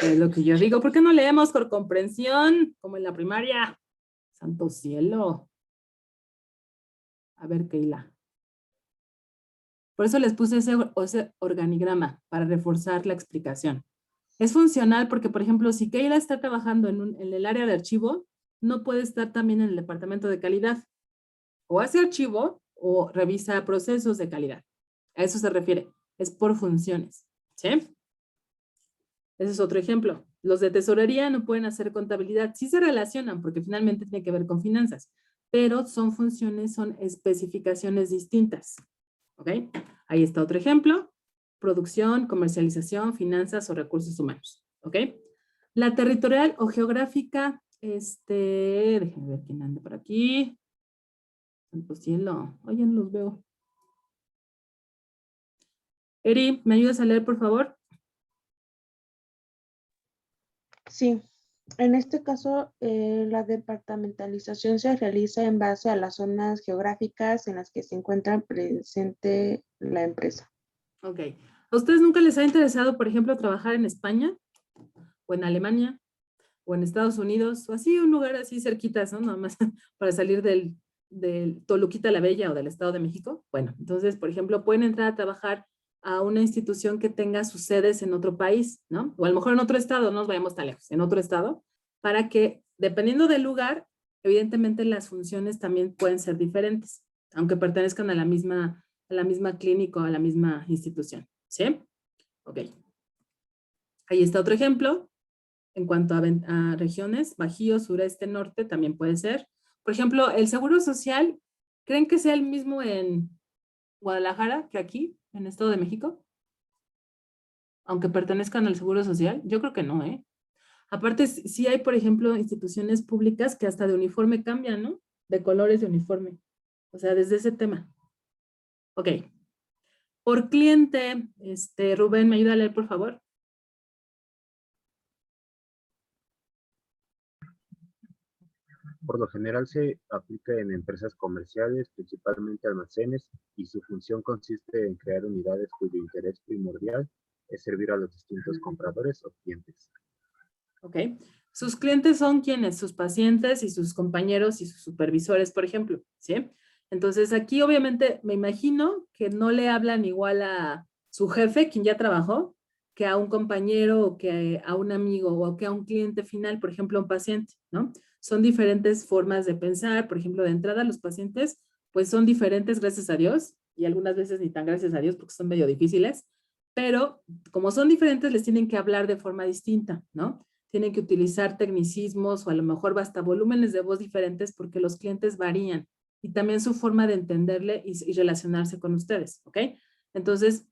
Es lo que yo digo. ¿Por qué no leemos por comprensión, como en la primaria? Santo cielo. A ver, Keila. Por eso les puse ese organigrama, para reforzar la explicación. Es funcional porque, por ejemplo, si Keila está trabajando en el área de archivo, no puede estar también en el departamento de calidad. O hace archivo o revisa procesos de calidad. A eso se refiere. Es por funciones. ¿Sí? Ese es otro ejemplo. Los de tesorería no pueden hacer contabilidad. Sí se relacionan porque finalmente tiene que ver con finanzas, pero son funciones, son especificaciones distintas. ¿Ok? Ahí está otro ejemplo. Producción, comercialización, finanzas o recursos humanos. ¿Ok? La territorial o geográfica, déjenme ver quién anda por aquí. Santo cielo. Oye, no los veo. Eri, ¿me ayudas a leer, por favor? Sí, en este caso la departamentalización se realiza en base a las zonas geográficas en las que se encuentra presente la empresa. Ok. ¿A ustedes nunca les ha interesado, por ejemplo, trabajar en España? ¿O en Alemania? ¿O en Estados Unidos? O así, un lugar así cerquitas, ¿no? Nada más para salir del Toluquita la Bella o del Estado de México. Bueno, entonces, por ejemplo, pueden entrar a trabajar a una institución que tenga sus sedes en otro país, ¿no? O a lo mejor en otro estado, no nos vayamos tan lejos, en otro estado, para que, dependiendo del lugar, evidentemente las funciones también pueden ser diferentes, aunque pertenezcan a la misma clínica o a la misma institución, ¿sí? Ok. Ahí está otro ejemplo. En cuanto a regiones, Bajío, sureste, norte, también puede ser. Por ejemplo, el Seguro Social, ¿creen que sea el mismo en Guadalajara que aquí, en Estado de México? Aunque pertenezcan al Seguro Social, yo creo que no, ¿eh? Aparte, sí hay, por ejemplo, instituciones públicas que hasta de uniforme cambian, ¿no? De colores de uniforme. O sea, desde ese tema. Ok. Por cliente, Rubén, ¿me ayuda a leer, por favor? Por lo general se aplica en empresas comerciales, principalmente almacenes, y su función consiste en crear unidades cuyo interés primordial es servir a los distintos compradores o clientes. Ok. Sus clientes son quienes, sus pacientes y sus compañeros y sus supervisores, por ejemplo, ¿sí? Entonces aquí obviamente me imagino que no le hablan igual a su jefe, quien ya trabajó, que a un compañero o que a un amigo o que a un cliente final, por ejemplo, a un paciente, ¿no? Son diferentes formas de pensar, por ejemplo, de entrada los pacientes, pues son diferentes, gracias a Dios, y algunas veces ni tan gracias a Dios porque son medio difíciles, pero como son diferentes les tienen que hablar de forma distinta, ¿no? Tienen que utilizar tecnicismos o a lo mejor hasta volúmenes de voz diferentes porque los clientes varían y también su forma de entenderle y relacionarse con ustedes, ¿ok? Entonces,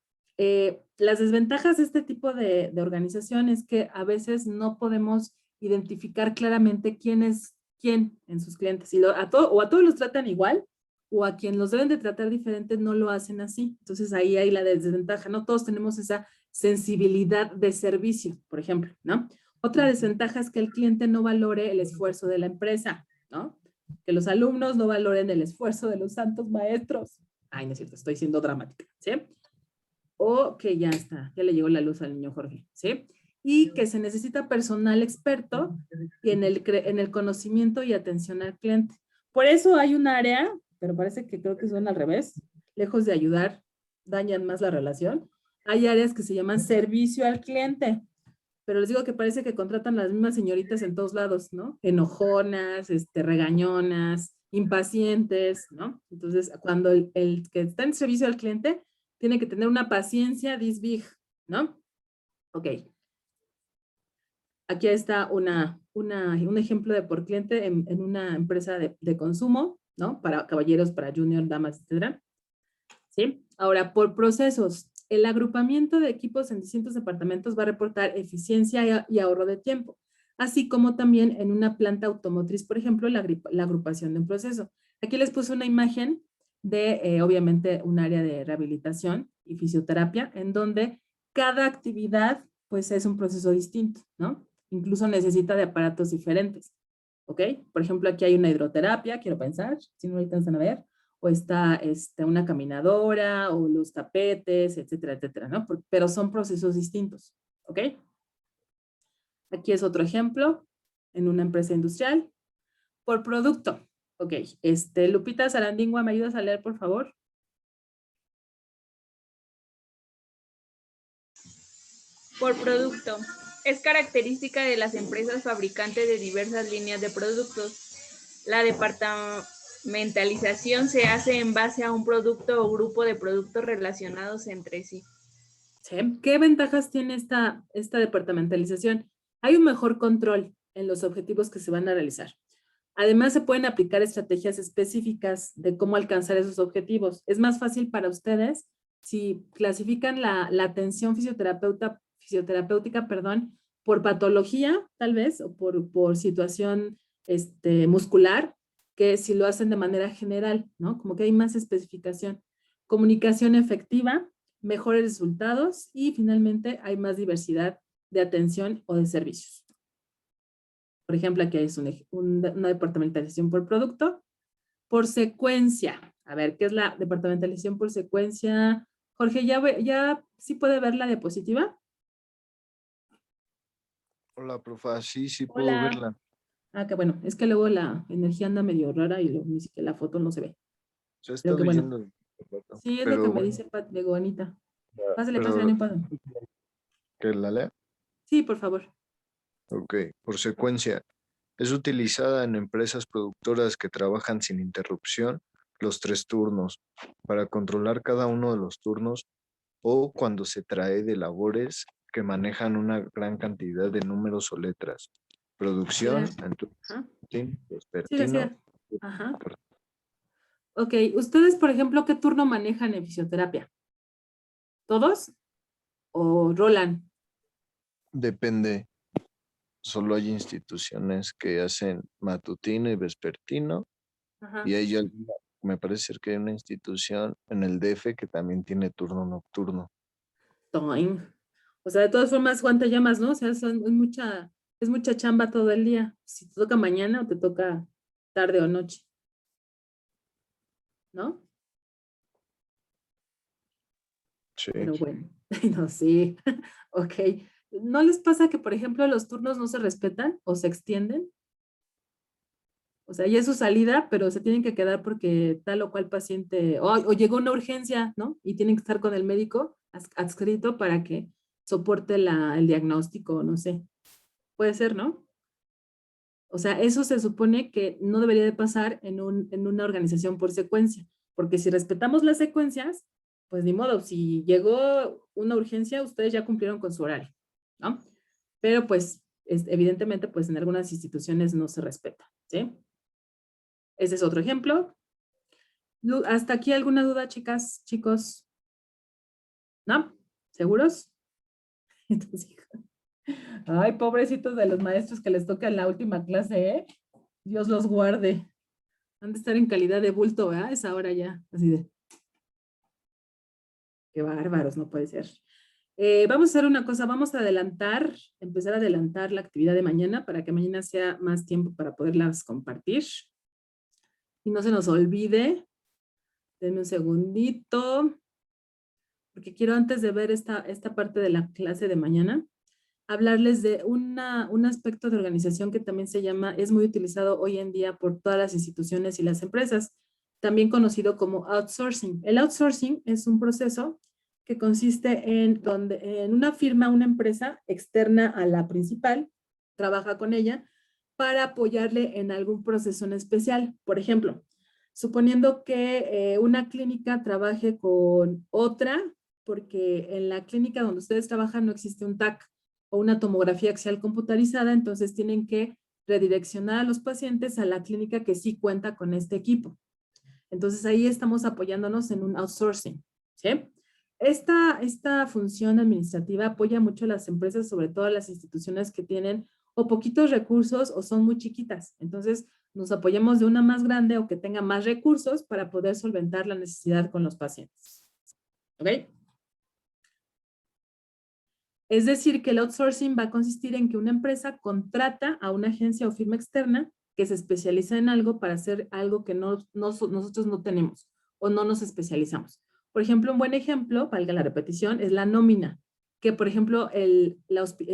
las desventajas de este tipo de organización es que a veces no podemos identificar claramente quién es quién en sus clientes y a todos los tratan igual o a quien los deben de tratar diferente no lo hacen así. Entonces ahí hay la desventaja, no todos tenemos esa sensibilidad de servicio, por ejemplo, ¿no? Otra desventaja es que el cliente no valore el esfuerzo de la empresa, ¿no? Que los alumnos no valoren el esfuerzo de los santos maestros. Ay, no es cierto, estoy siendo dramática, ¿sí? O que ya está, ya le llegó la luz al niño Jorge, ¿sí? Y que se necesita personal experto en el conocimiento y atención al cliente. Por eso hay un área, pero parece que creo que son al revés, lejos de ayudar, dañan más la relación. Hay áreas que se llaman servicio al cliente, pero les digo que parece que contratan las mismas señoritas en todos lados, ¿no? Enojonas, regañonas, impacientes, ¿no? Entonces, cuando el que está en servicio al cliente tiene que tener una paciencia this big, ¿no? Ok. Aquí está un ejemplo de por cliente en una empresa de consumo, ¿no? Para caballeros, para junior, damas, etcétera. ¿Sí? Ahora, por procesos, el agrupamiento de equipos en distintos departamentos va a reportar eficiencia y ahorro de tiempo, así como también en una planta automotriz, por ejemplo, la agrupación de un proceso. Aquí les puse una imagen de, obviamente, un área de rehabilitación y fisioterapia, en donde cada actividad, pues, es un proceso distinto, ¿no? Incluso necesita de aparatos diferentes, ¿ok? Por ejemplo, aquí hay una hidroterapia, quiero pensar, si no lo alcanzan a ver, o está una caminadora, o los tapetes, etcétera, etcétera, ¿no? Pero son procesos distintos, ¿ok? Aquí es otro ejemplo, en una empresa industrial. Por producto, ok. Lupita Sarandingua, ¿me ayudas a leer, por favor? Por producto. Es característica de las empresas fabricantes de diversas líneas de productos. La departamentalización se hace en base a un producto o grupo de productos relacionados entre sí. ¿Sí? ¿Qué ventajas tiene esta departamentalización? Hay un mejor control en los objetivos que se van a realizar. Además, se pueden aplicar estrategias específicas de cómo alcanzar esos objetivos. Es más fácil para ustedes si clasifican la atención fisioterapéutica, por patología, tal vez, o por situación muscular, que si lo hacen de manera general, ¿no? Como que hay más especificación. Comunicación efectiva, mejores resultados y finalmente hay más diversidad de atención o de servicios. Por ejemplo, aquí es una departamentalización por producto. Por secuencia. A ver, ¿qué es la departamentalización por secuencia? Jorge, ¿ya sí puede ver la diapositiva? Hola, profa, sí puedo Hola. verla. Ah, qué bueno. Es que luego la energía anda medio rara y ni siquiera la foto no se ve. Se ha Pero estado qué bueno. yendo. Sí, es Pero lo que me bueno, dice Diego, Anita. Pásale, pero no puedo. ¿que la lea? Sí, por favor. Ok, por secuencia. Es utilizada en empresas productoras que trabajan sin interrupción los 3 turnos para controlar cada uno de los turnos o cuando se trae de labores que manejan una gran cantidad de números o letras. Producción, Ajá. Siga, vespertino. siga. Ajá. Ok, ustedes, por ejemplo, ¿qué turno manejan en fisioterapia? ¿Todos? ¿O rolan? Depende. Solo hay instituciones que hacen matutino y vespertino. Ajá. Y me parece ser que hay una institución en el DF que también tiene turno nocturno. Toing. O sea, de todas formas, Juan, te llamas, ¿no? O sea, es mucha chamba todo el día. Si te toca mañana o te toca tarde o noche. ¿No? Sí. Pero bueno, no, sí. Ok. ¿No les pasa que, por ejemplo, los turnos no se respetan o se extienden? O sea, ya es su salida, pero se tienen que quedar porque tal o cual paciente, o llegó una urgencia, ¿no? Y tienen que estar con el médico adscrito para que soporte el diagnóstico, no sé. Puede ser, ¿no? O sea, eso se supone que no debería de pasar en una organización por secuencia, porque si respetamos las secuencias, pues ni modo, si llegó una urgencia, ustedes ya cumplieron con su horario, ¿no? Pero pues, evidentemente, pues en algunas instituciones no se respeta, ¿sí? Ese es otro ejemplo. ¿Hasta aquí alguna duda, chicas, chicos? ¿No? ¿Seguros? Entonces, ay, pobrecitos de los maestros que les toca en la última clase, ¿eh? Dios los guarde. Han de estar en calidad de bulto, ¿verdad? Esa hora ya, así de. Qué bárbaros, no puede ser. Vamos a hacer una cosa, vamos a empezar a adelantar la actividad de mañana para que mañana sea más tiempo para poderlas compartir. Y no se nos olvide, denme un segundito, porque quiero antes de ver esta parte de la clase de mañana, hablarles de un aspecto de organización que también es muy utilizado hoy en día por todas las instituciones y las empresas, también conocido como outsourcing. El outsourcing es un proceso que consiste en una firma, una empresa externa a la principal, trabaja con ella para apoyarle en algún proceso en especial. Por ejemplo, suponiendo que una clínica trabaje con otra, porque en la clínica donde ustedes trabajan no existe un TAC o una tomografía axial computarizada, entonces tienen que redireccionar a los pacientes a la clínica que sí cuenta con este equipo. Entonces ahí estamos apoyándonos en un outsourcing, ¿sí? Esta función administrativa apoya mucho a las empresas, sobre todo a las instituciones que tienen o poquitos recursos o son muy chiquitas. Entonces nos apoyamos de una más grande o que tenga más recursos para poder solventar la necesidad con los pacientes. ¿Ok? Es decir, que el outsourcing va a consistir en que una empresa contrata a una agencia o firma externa que se especializa en algo para hacer algo que nosotros no tenemos o no nos especializamos. Por ejemplo, un buen ejemplo, valga la repetición, es la nómina, que por ejemplo el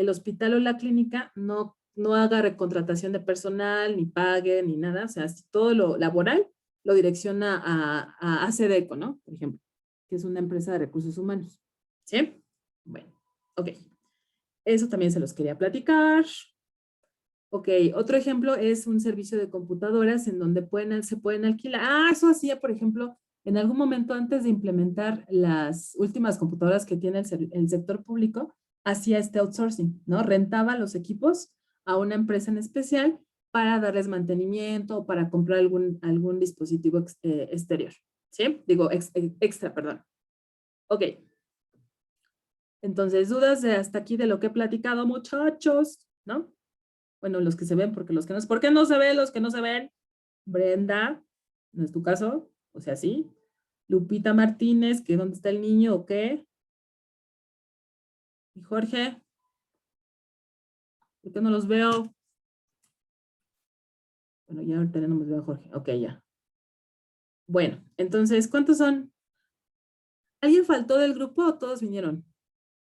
hospital o la clínica no haga recontratación de personal, ni pague, ni nada, o sea, todo lo laboral lo direcciona a ACDECO, ¿no? Por ejemplo, que es una empresa de recursos humanos. ¿Sí? Bueno, ok. Eso también se los quería platicar. Ok, otro ejemplo es un servicio de computadoras en donde se pueden alquilar. Ah, eso hacía, por ejemplo, en algún momento antes de implementar las últimas computadoras que tiene el sector público, hacía este outsourcing, ¿no? Rentaba los equipos a una empresa en especial para darles mantenimiento o para comprar algún dispositivo exterior, ¿sí? Digo, extra, perdón. Ok. Entonces, dudas de hasta aquí de lo que he platicado, muchachos, ¿no? Bueno, los que se ven, porque los que no, ¿por qué no se ven los que no se ven? Brenda, ¿no es tu caso? O sea, sí. Lupita Martínez, que ¿dónde está el niño o qué? Y Jorge, ¿por qué no los veo? Bueno, ya ahorita no me veo a Jorge. Ok, ya. Bueno, entonces, ¿cuántos son? ¿Alguien faltó del grupo o todos vinieron?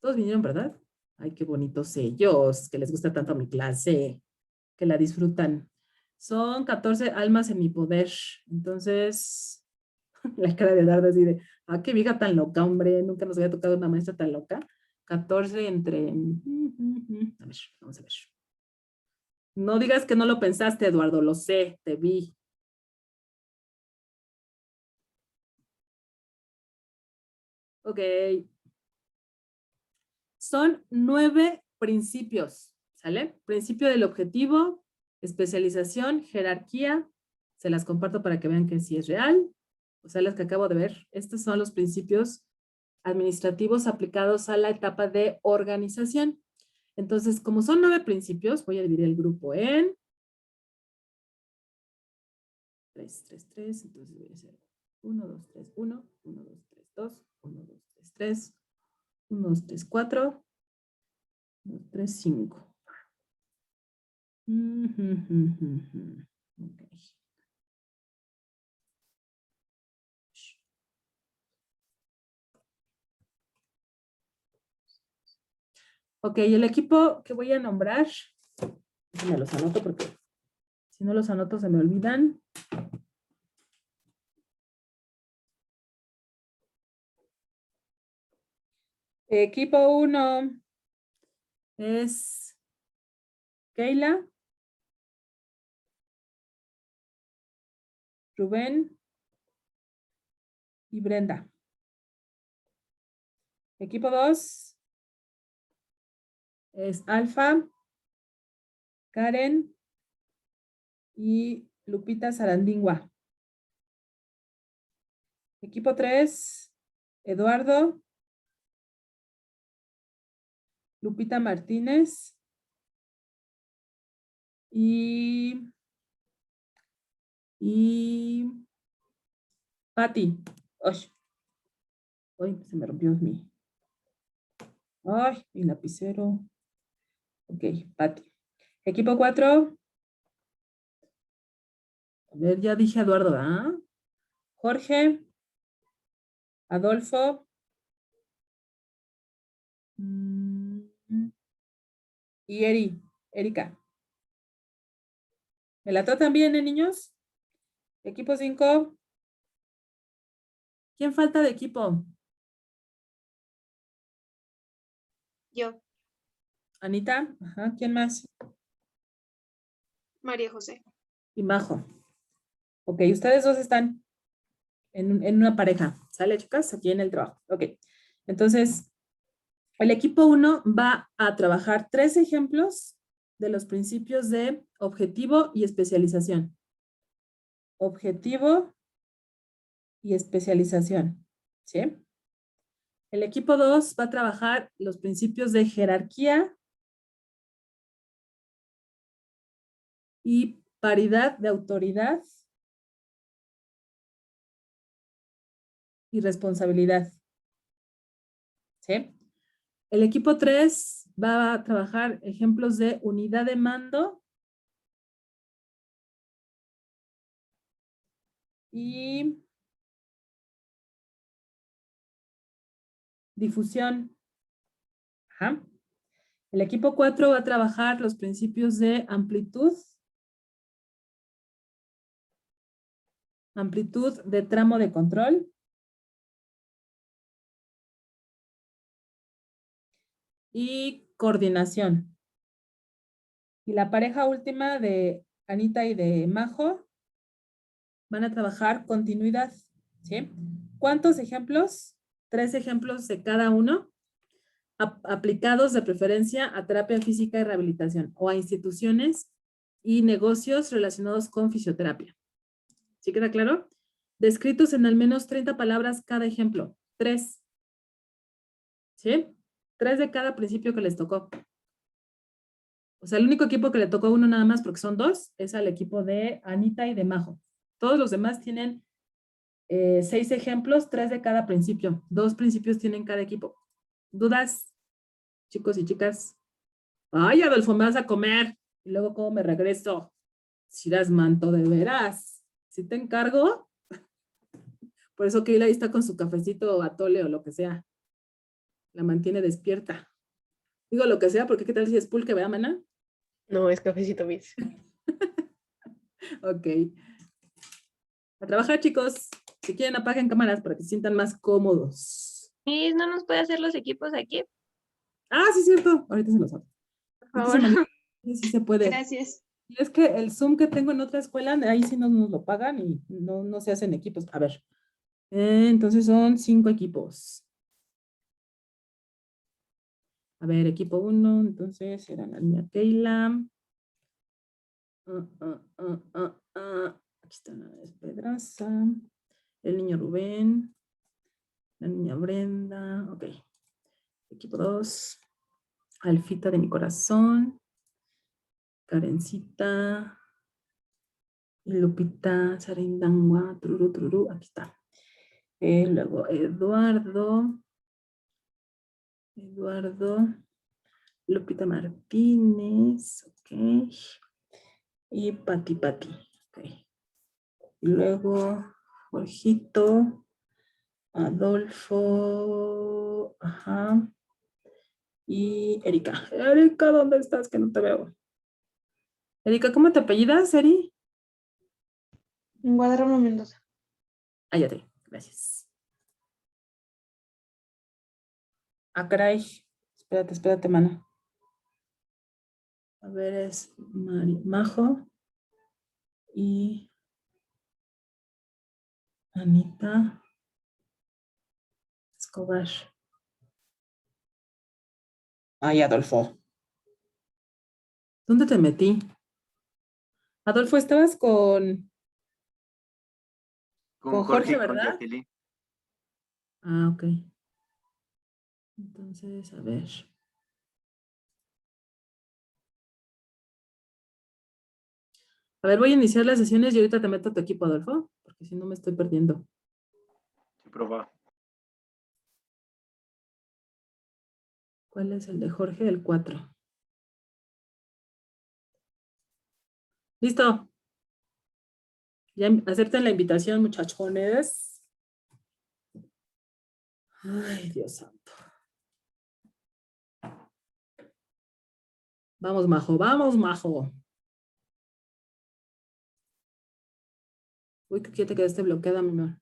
Todos vinieron, ¿verdad? Ay, qué bonitos ellos, que les gusta tanto mi clase, que la disfrutan. Son 14 almas en mi poder. Entonces, la cara de Dardo así de, ah, qué vieja tan loca, hombre, nunca nos había tocado una maestra tan loca. 14 entre... A ver, vamos a ver. No digas que no lo pensaste, Eduardo, lo sé, te vi. Ok. Son 9 principios, ¿sale? Principio del objetivo, especialización, jerarquía. Se las comparto para que vean que sí es real. O sea, las que acabo de ver. Estos son los principios administrativos aplicados a la etapa de organización. Entonces, como son 9 principios, voy a dividir el grupo en 3, 3, 3. Entonces voy a hacer 1, 2, 3, 1, 1, 2, 3, 2, 1, 2, 3, 3, 1, 2, 3, 4, 1, 2, 3, 5. Okay. Ok, el equipo que voy a nombrar, me los anoto porque si no los anoto se me olvidan. Equipo 1 es Keila, Rubén y Brenda. Equipo 2 es Alfa, Karen y Lupita Sarandingua. Equipo 3, Eduardo, Lupita Martínez y Patti. Ay, se me rompió mi. Ay, mi lapicero. Ok, Patti. Equipo 4. A ver, ya dije Eduardo, ¿ah? Jorge. Adolfo. Y Erika. ¿Me la tratan bien, niños? Equipo 5. ¿Quién falta de equipo? Yo. Anita. Ajá, ¿quién más? María José. Y Majo. Ok, ustedes dos están en una pareja. ¿Sale, chicas? Aquí en el trabajo. Ok. Entonces, el equipo 1 va a trabajar 3 ejemplos de los principios de objetivo y especialización. Objetivo y especialización. ¿Sí? El equipo 2 va a trabajar los principios de jerarquía y paridad de autoridad y responsabilidad. ¿Sí? El equipo 3 va a trabajar ejemplos de unidad de mando y difusión. Ajá. El equipo 4 va a trabajar los principios de amplitud de tramo de control y coordinación. Y la pareja última de Anita y de Majo van a trabajar continuidad. ¿Sí? ¿Cuántos ejemplos? 3 ejemplos de cada uno, aplicados de preferencia a terapia física y rehabilitación o a instituciones y negocios relacionados con fisioterapia. ¿Sí queda claro? Descritos en al menos 30 palabras cada ejemplo. 3. ¿Sí? 3 de cada principio que les tocó. O sea, el único equipo que le tocó uno nada más, porque son 2, es al equipo de Anita y de Majo. Todos los demás tienen 6 ejemplos, 3 de cada principio. 2 principios tienen cada equipo. ¿Dudas, chicos y chicas? Ay, Adolfo, me vas a comer. Y luego, ¿cómo me regreso? Si das manto de veras. Si te encargo. Por eso Keila ahí está con su cafecito o atole o lo que sea. La mantiene despierta. Digo lo que sea, porque ¿qué tal si es pulque, vea, mana? No, es cafecito, Miss. Ok. A trabajar, chicos. Si quieren, apaguen cámaras para que se sientan más cómodos. ¿Y no nos puede hacer los equipos aquí? Ah, sí, es cierto. Ahorita se los hago. Por favor. Sí, sí se puede. Gracias. Y es que el Zoom que tengo en otra escuela, ahí sí no nos lo pagan y no se hacen equipos. A ver. Entonces son 5 equipos. A ver, equipo 1, entonces era la niña Keila. Aquí está la Pedraza. El niño Rubén. La niña Brenda. Ok. Equipo 2. Alfita de mi corazón. Karencita. Y Lupita Sarindangua. Tururú, tururú. Aquí está. Luego Eduardo. Lupita Martínez. Ok. Y Pati. Ok. Y luego Jorgito. Adolfo. Ajá. Y Erika. Erika, ¿dónde estás? Que no te veo. Erika, ¿cómo te apellidas, Eri? En Guadarrama, Mendoza. Ah, ya te. Gracias. Ah, caray. Espérate, mano. A ver, es Majo y Anita Escobar. Ay, Adolfo. ¿Dónde te metí? Adolfo, estabas con Jorge, Jorge y con ¿verdad? Jacqueline. Ah, ok. Entonces, a ver. A ver, voy a iniciar las sesiones y ahorita te meto a tu equipo, Adolfo, porque si no me estoy perdiendo. Sí, proba. ¿Cuál es el de Jorge? El 4. Listo. Ya acepten la invitación, muchachones. Ay, Dios santo. Vamos, Majo, vamos, Majo. Uy, que ya te quedaste bloqueada, mi amor.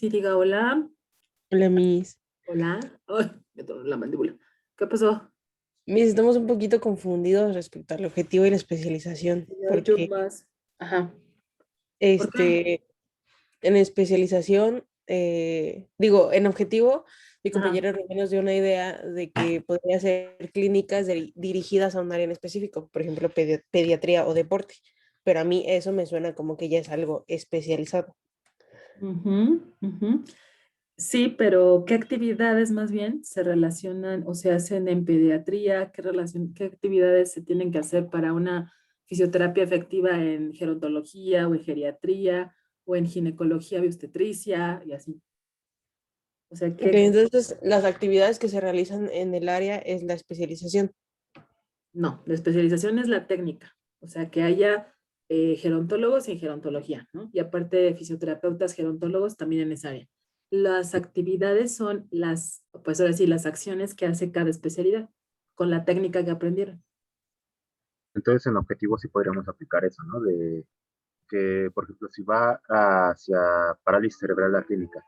Sí, diga hola. Hola, Miss. Hola. Ay, me tronó la mandíbula. ¿Qué pasó? Miss, estamos un poquito confundidos respecto al objetivo y la especialización, Ya, yo porque más. Ajá. ¿Por qué? este, en especialización, digo, en objetivo, mi Ajá. compañero Rubén nos dio una idea de que podría ser clínicas dirigidas a un área en específico, por ejemplo, pediatría o deporte, pero a mí eso me suena como que ya es algo especializado. Ujú, ujú. Sí, pero ¿qué actividades más bien se relacionan o se hacen en pediatría? ¿Qué actividades se tienen que hacer para una fisioterapia efectiva en gerontología o en geriatría o en ginecología y obstetricia y así? O sea, Ok, entonces las actividades que se realizan en el área es la especialización. no, la especialización es la técnica, o sea, que haya gerontólogos en gerontología, ¿no? Y aparte de fisioterapeutas gerontólogos también en esa área. Las actividades son pues ahora sí, las acciones que hace cada especialidad con la técnica que aprendieron. Entonces, en objetivo sí podríamos aplicar eso, ¿no? De que, por ejemplo, si va hacia parálisis cerebral la clínica,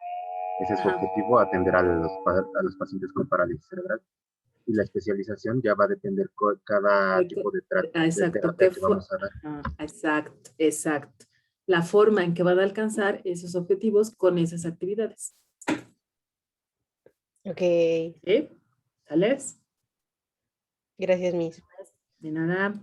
ese es su Ajá. objetivo, atender a los pacientes con parálisis cerebral. Y la especialización ya va a depender cada tipo de Exacto, terapia que vamos a dar. exacto, exacto. La forma en que van a alcanzar esos objetivos con esas actividades. Ok, ¿Sí? ¿Sales? gracias, Miss. De nada.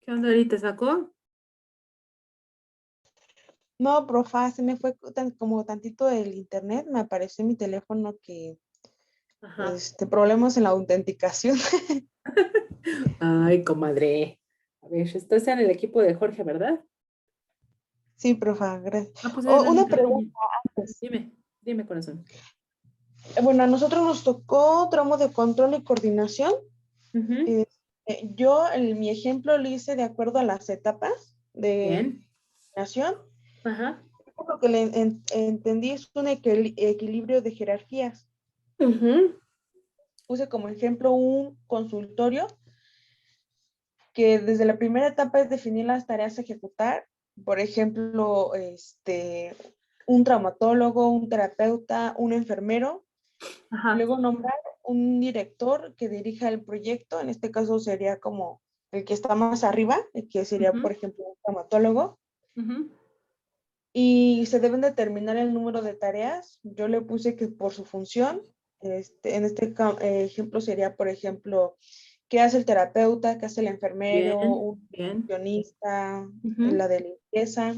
¿Qué onda ahorita? ¿Te sacó? No, profa, se me fue como tantito el internet, me apareció en mi teléfono que Ajá. problemas en la autenticación. Ay, comadre. A ver, estás en el equipo de Jorge, ¿verdad? Sí, profa, gracias. Ah, pues es la Una única pregunta niña. antes. Dime, corazón. Bueno, a nosotros nos tocó tramo de control y coordinación. Ujú. Yo, mi ejemplo lo hice de acuerdo a las etapas de Bien. coordinación. Ajá. Lo que entendí es un equilibrio de jerarquías. Ujú. Puse como ejemplo un consultorio que desde la primera etapa es definir las tareas a ejecutar. Por ejemplo, un traumatólogo, un terapeuta, un enfermero. Ajá. Luego nombrar un director que dirija el proyecto. En este caso sería como el que está más arriba, el que sería, por Ujú. ejemplo, un traumatólogo. Ujú. Y se deben determinar el número de tareas. Yo le puse que por su función, en este ejemplo sería, por ejemplo, qué hace el terapeuta, qué hace el enfermero, Bien, un bien. nutricionista, Ujú. la de limpieza.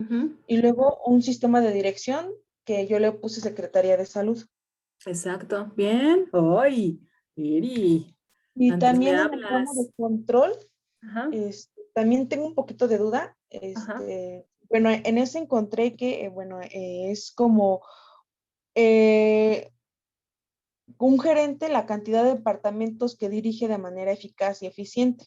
Ujú. Y luego un sistema de dirección que yo le puse Secretaría de Salud. Exacto. Bien. ¡Ay! Iri, Y antes me también en el tramo de hablas. control, Ajá. también tengo un poquito de duda. Ajá. Bueno, en ese encontré que, es como eh, un gerente la cantidad de departamentos que dirige de manera eficaz y eficiente.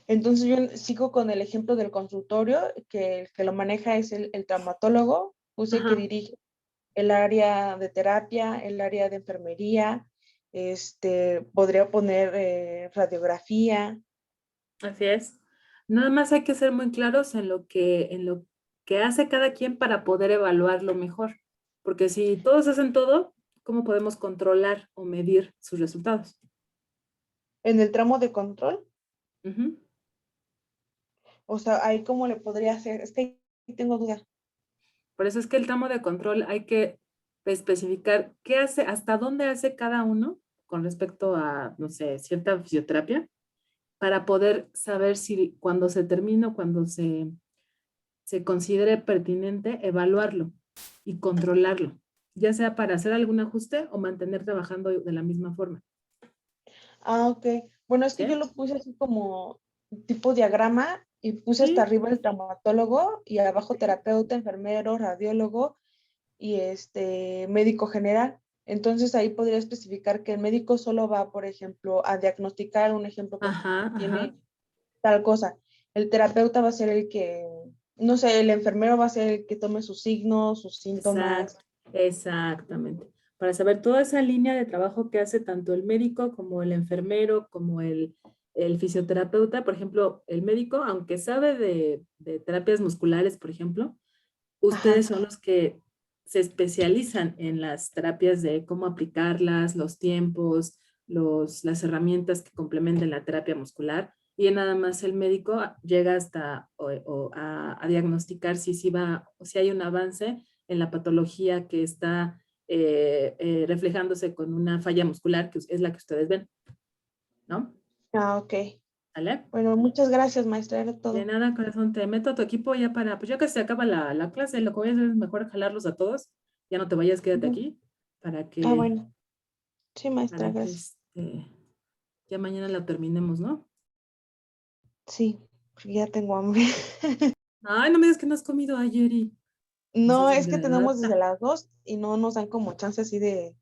Entonces yo sigo con el ejemplo del consultorio, que el que lo maneja es el traumatólogo, puse que Ajá. dirige el área de terapia, el área de enfermería, podría poner radiografía. Así es. Nada más hay que ser muy claros en lo que hace cada quien para poder evaluarlo mejor. Porque si todos hacen todo, ¿cómo podemos controlar o medir sus resultados? En el tramo de control, Ujú. o sea, ahí cómo le podría hacer, es que ahí tengo duda. Por eso es que el tramo de control hay que especificar qué hace, hasta dónde hace cada uno con respecto a, no sé, cierta fisioterapia, para poder saber si cuando se termine o cuando se considere pertinente, evaluarlo y controlarlo, ya sea para hacer algún ajuste o mantener trabajando de la misma forma. Ah, ok. Bueno, es que yo ¿Sí? lo puse así como tipo diagrama y puse hasta Sí. arriba el traumatólogo y abajo terapeuta, enfermero, radiólogo y médico general. Entonces ahí podría especificar que el médico solo va, por ejemplo, a diagnosticar, un ejemplo que Ajá, ajá. tiene tal cosa. El terapeuta va a ser el que, no sé, el enfermero va a ser el que tome sus signos, sus síntomas. Exacto, exactamente. Para saber toda esa línea de trabajo que hace tanto el médico como el enfermero, como el fisioterapeuta. Por ejemplo, el médico, aunque sabe de terapias musculares, por ejemplo, Ajá. ustedes son los que se especializan en las terapias de cómo aplicarlas, los tiempos, las herramientas que complementen la terapia muscular. Y nada más el médico llega hasta a diagnosticar si va o si hay un avance en la patología que está reflejándose con una falla muscular, que es la que ustedes ven, ¿no? Ah, ok. ¿Vale? Bueno, muchas gracias, maestra, era De todo. nada, corazón, te meto a tu equipo ya para, pues ya que se acaba la clase, lo que voy a hacer es mejor jalarlos a todos. Ya no te vayas, quédate Ujú. aquí para Ah, que, bueno. Sí, maestra, para que gracias. ya mañana la terminemos, ¿no? Sí, porque ya tengo hambre. Ay, no me digas que no has comido ayer y no No, seas es que tenemos desde ingrata. las 2 y no nos dan como chance así de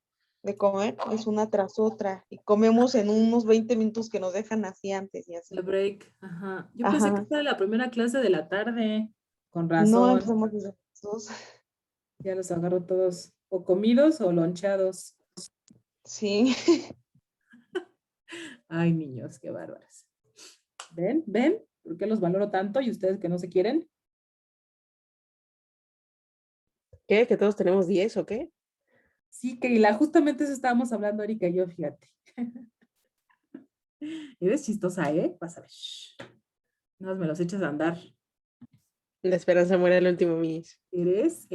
comer, es una tras otra. Y comemos en unos 20 minutos que nos dejan así antes y El así. break, ajá. Yo pensé que Ajá. esta era la primera clase de la tarde. Con No razón. empezamos desde las 2. Ya los agarro todos o comidos o lonchados. Sí. Ay, niños, qué bárbaros. ¿Ven? ¿Ven? ¿Por qué los valoro tanto y ustedes que no se quieren? ¿Qué? ¿Que todos tenemos 10 o qué? Sí, que justamente eso estábamos hablando, Erika y yo, fíjate. Eres chistosa, ¿eh? Vas a ver. No me los echas a andar. La esperanza muere al último, mis. Eres.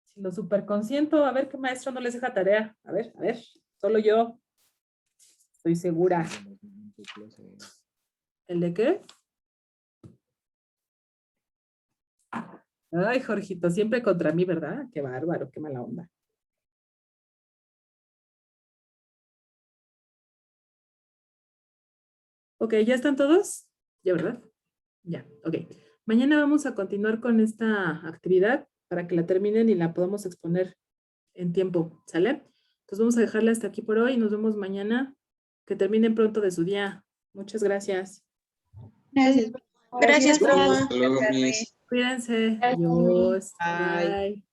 Si lo superconsiento, a ver qué maestro no les deja tarea. A ver, solo yo. Estoy segura. ¿El de qué? Ay, Jorgito, siempre contra mí, ¿verdad? Qué bárbaro, qué mala onda. Ok, ¿ya están todos? ¿Ya, verdad? Ya, ok. Mañana vamos a continuar con esta actividad para que la terminen y la podamos exponer en tiempo, ¿sale? Entonces vamos a dejarla hasta aquí por hoy y nos vemos mañana. Que terminen pronto de su día. Muchas gracias. Gracias. Gracias, profe. Hasta luego, Miss. Cuídense. Gracias. Adiós. Bye. Bye.